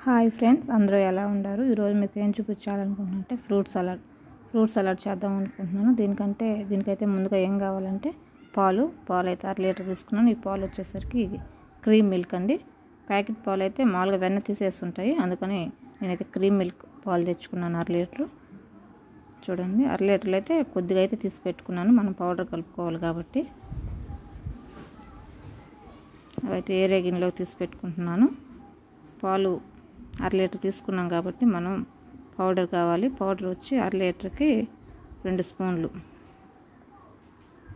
Hi friends, అందరూ ఎలా ఉన్నారు? ఈరోజు మీకు ఏం చూపించాలనుకుంటున్నానంటే ఫ్రూట్ సలాడ్ చేద్దాం అనుకుంటున్నాను. దీనికైతే ముందుగా ఏం కావాలంటే పాలు అయితే 1/2 లీటర్ తీసుకున్నాను. ఈ పాలు వచ్చేసరికి క్రీమ్ మిల్క్ అండి. ప్యాకెట్ పాలు అయితే మామూలుగా వెన్న తీసేస్తుంటాయి, అందుకని నేనైతే క్రీమ్ మిల్క్ పాలు తెచ్చుకున్నాను 1/2 లీటరు. చూడండి, 1/2 లీటర్లు అయితే కొద్దిగా అయితే తీసి పెట్టుకున్నాను, మనం పౌడర్ కలుపుకోవాలి కాబట్టి. అవైతే ఏరే గిన్నెలో తీసి పెట్టుకుంటున్నాను. పాలు 1/2 లీటర్ తీసుకున్నాం కాబట్టి మనం పౌడర్ కావాలి. పౌడర్ వచ్చి 1/2 లీటర్కి 2 స్పూన్లు.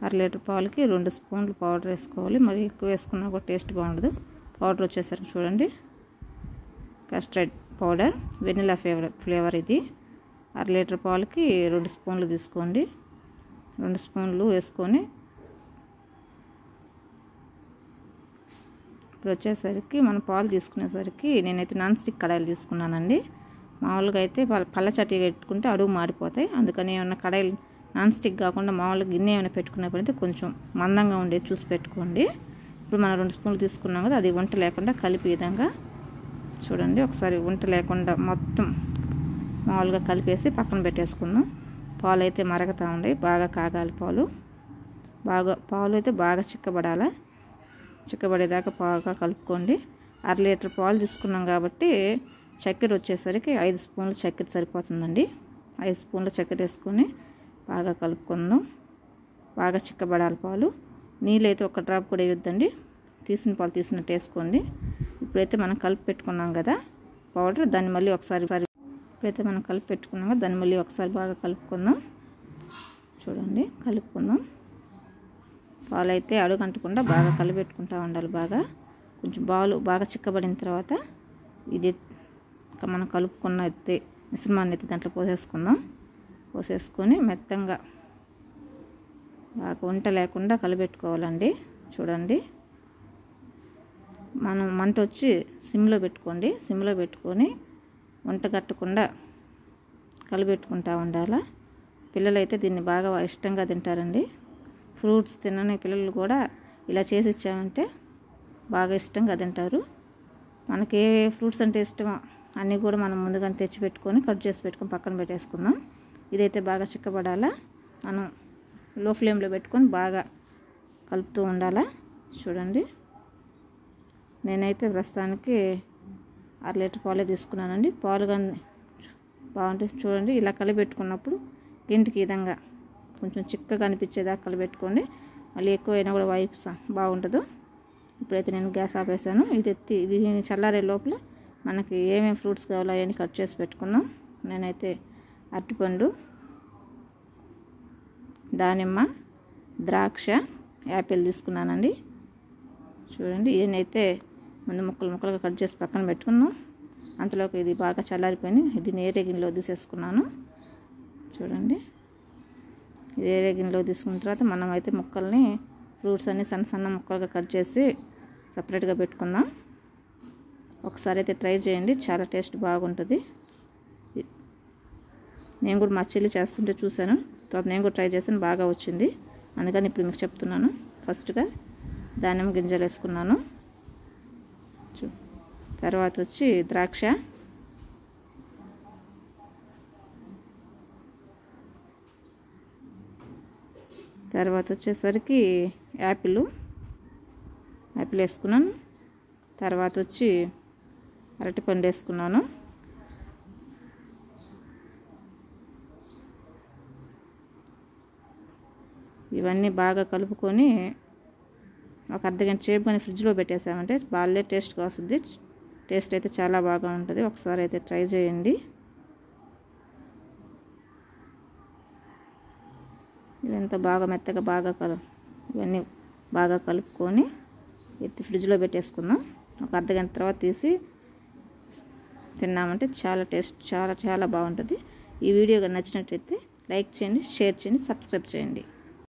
1/2 లీటర్ పాలకి 2 స్పూన్లు పౌడర్ వేసుకోవాలి. మరి ఎక్కువ వేసుకున్నా కూడా టేస్ట్ బాగుండదు. పౌడర్ వచ్చేసరికి చూడండి, కస్టర్డ్ పౌడర్, వెనిలా ఫ్లేవర్ ఇది. 1/2 లీటర్ పాలకి 2 స్పూన్లు తీసుకోండి. 2 స్పూన్లు వేసుకొని ఇప్పుడు వచ్చేసరికి మనం పాలు తీసుకునేసరికి నేనైతే నాన్ స్టిక్ కడాయిలు తీసుకున్నానండి. మామూలుగా అయితే పళ్ళచట్టి పెట్టుకుంటే అడుగు మాడిపోతాయి, అందుకని ఏమన్నా కడాయిలు నాన్ స్టిక్ కాకుండా మామూలుగా గిన్నె ఏమైనా పెట్టుకున్నప్పుడైతే కొంచెం మందంగా ఉండేది చూసి పెట్టుకోండి. ఇప్పుడు మనం 2 స్పూన్లు తీసుకున్నాం కదా, అది వంట లేకుండా కలిపి విధంగా చూడండి. ఒకసారి వంట లేకుండా మొత్తం మామూలుగా కలిపేసి పక్కన పెట్టేసుకుందాం. పాలు అయితే మరగతా ఉన్నాయి, బాగా కాగాలి పాలు. పాలు అయితే బాగా చిక్కబడేదాకా బాగా కలుపుకోండి. 1/2 లీటర్ పాలు తీసుకున్నాం కాబట్టి చక్కెర వచ్చేసరికి 5 స్పూన్లు చక్కెర సరిపోతుందండి. 5 స్పూన్ల చక్కెర వేసుకొని బాగా కలుపుకుందాం. బాగా చిక్కబడాలి పాలు. నీళ్ళు అయితే 1 డ్రాప్ కూడా వేయొద్దండి, తీసిన పాలు తీసినట్టు వేసుకోండి. ఇప్పుడైతే మనం కలిపి పెట్టుకున్నాం కదా పౌడర్, దాన్ని మళ్ళీ ఒకసారి బాగా కలుపుకుందాం. చూడండి, కలుపుకుందాం. పాలు అయితే అడుగంటకుండా బాగా కలిపెట్టుకుంటూ ఉండాలి. కొంచెం బాగా చిక్కబడిన తర్వాత ఇది మనం కలుపుకున్న మిశ్రమాన్ని అయితే దాంట్లో పోసేసుకొని మెత్తంగా బాగా వంట లేకుండా కలిపెట్టుకోవాలండి. చూడండి, మనం మంట వచ్చి సిమ్లో పెట్టుకొని వంట కట్టకుండా కలిపెట్టుకుంటూ ఉండాలి. పిల్లలైతే దీన్ని బాగా ఇష్టంగా తింటారండి. ఫ్రూట్స్ తినని పిల్లలు కూడా ఇలా చేసి ఇచ్చామంటే బాగా ఇష్టంగా తింటారు. మనకి ఏ ఫ్రూట్స్ అంటే ఇష్టమో అన్నీ కూడా మనం ముందుగానే తెచ్చి పెట్టుకొని కట్ చేసి పెట్టుకొని పక్కన పెట్టేసుకుందాం. ఇదైతే బాగా చిక్కబడాలా, మనం లో ఫ్లేమ్లో పెట్టుకొని బాగా కలుపుతూ ఉండాలా. చూడండి, నేనైతే ప్రస్తుతానికి 1/2 లీటర్ పాలే తీసుకున్నానండి. పాలు కానీ బాగుంటుంది. చూడండి, ఇలా కలిపెట్టుకున్నప్పుడు ఇంటికి విధంగా కొంచెం చిక్కగా అనిపించేదాకా కలిపెట్టుకోండి. మళ్ళీ ఎక్కువైనా కూడా వైప్స్ బాగుంటుందో. ఇప్పుడైతే నేను గ్యాస్ ఆపేసాను. ఇది చల్లారే లోపల మనకి ఏమేమి ఫ్రూట్స్ కావాలో అవన్నీ కట్ చేసి పెట్టుకుందాం. నేనైతే అరటిపండు, దానిమ్మ, ద్రాక్ష, యాపిల్ తీసుకున్నానండి. చూడండి, ఇవన్నైతే ముందు ముక్కలుగా కట్ చేసి పక్కన పెట్టుకుందాం. అంతలోకి ఇది బాగా చల్లారిపోయింది. ఇది నేరే గిన్నెలో తీసేసుకున్నాను. చూడండి, వేరే గిన్నెలో తీసుకున్న తర్వాత మనం అయితే ఫ్రూట్స్ అన్ని సన్న ముక్కలుగా కట్ చేసి సపరేట్గా పెట్టుకుందాం. ఒకసారి అయితే ట్రై చేయండి, చాలా టేస్ట్ బాగుంటుంది. నేను కూడా మా చెల్లి చేస్తుంటే చూశాను, తర్వాత నేను కూడా ట్రై చేశాను, బాగా వచ్చింది. అందుకని ఇప్పుడు మీకు చెప్తున్నాను. ఫస్ట్గా దానిమ్మ గింజలు వేసుకున్నాను. తర్వాత వచ్చి ద్రాక్ష, తర్వాత వచ్చేసరికి యాపిల్ వేసుకున్నాను. తర్వాత వచ్చి అరటిపండు వేసుకున్నాను. ఇవన్నీ బాగా కలుపుకొని ఒక అర్ధగంట సేపు కానీ ఫ్రిడ్జ్లో పెట్టేసామంటే బాగా టేస్ట్గా వస్తుంది. టేస్ట్ అయితే చాలా బాగా ఉంటుంది. ఒకసారి అయితే ట్రై చేయండి. ఇవంతా బాగా మెత్తగా ఇవన్నీ బాగా కలుపుకొని ఎత్తి ఫ్రిడ్జ్లో పెట్టేసుకుందాం. ఒక అర్ధగంట తర్వాత తీసి తిన్నామంటే చాలా బాగుంటుంది. ఈ వీడియో నచ్చినట్లయితే లైక్ చేయండి, షేర్ చేయండి, సబ్స్క్రైబ్ చేయండి.